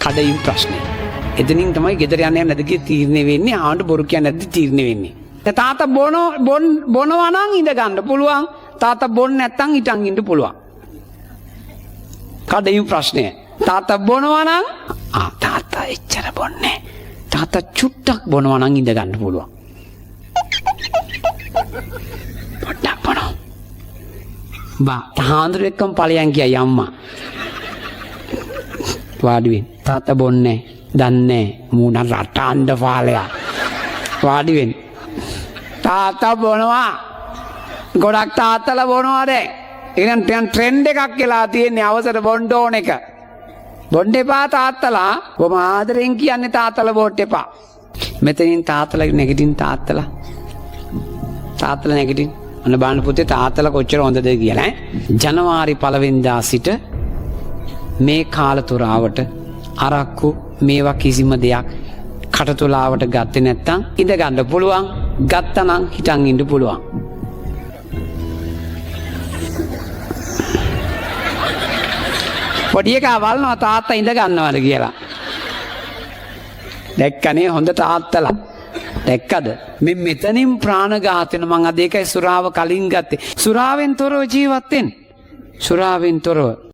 කඩයින් ප්‍රශ්නේ. එතනින් තමයි ගෙදර යන්නේ නැද්ද කියලා තීරණය වෙන්නේ. ආවට බොරු කියන්නේ නැද්ද තීරණය වෙන්නේ. තාත්තා බොනවා නම් ඉඳ ගන්න පුළුවන්. තාත්තා බොන්නේ නැත්තම් හිටන් ඉන්න පුළුවන්. කඩයින් ප්‍රශ්නේ. තාත්තා බොනවා නම් තාත්තා එච්චර බොන්නේ. තාත්තා චුට්ටක් බොනවා නම් ඉඳ ගන්න පුළුවන්. පොඩ්ඩක් බොනවා. හාමුදුරුවෝ එක්කම ඵලයන් කියයි අම්මා. වාඩි වෙන්න. තාත්තා බොන්නේ දන්නේ මූණ රටාණ්ඩ පාලයා. වාඩි වෙන්න. තාත්තා බොනවා. ගොඩක් තාත්තලා බොනවා දැන්. එහෙනම් ට්‍රෙන්ඩ් එකක් වෙලා තියෙන්නේ අවසර බොන්න ඕන එක. බොන්න එපා තාත්තලා. කොහොම ආදරෙන් කියන්නේ තාත්තලා බොන්න එපා. මෙතනින් තාත්තලා නැගිටින් තාත්තලා. තාත්තලා නැගිටින්. අන්න බලන්න පුතේ තාත්තලා කොච්චර හොඳද කියලා ජනවාරි 1 වෙනිදා සිට මේ කාලතුරාවට අරක්කු මේවා කිසිම දෙයක් කටතුලාවට ගත්තේ නැත්තම් ඉඳ ගන්න පුළුවන්. ගත්තනම් හිටන් ඉන්න පුළුවන්. පොඩි එකා වල්නවා තාත්තා ඉඳ ගන්නවද කියලා. දැක්කනේ හොඳ තාත්තලා. දැක්කද? මේ මෙතනින් ප්‍රාණඝාත වෙන මං අද ඒකයි සුරාව කලින් ගත්තේ. සුරාවෙන් තොරව ජීවත් වෙන්න. සුරාවෙන් තොරව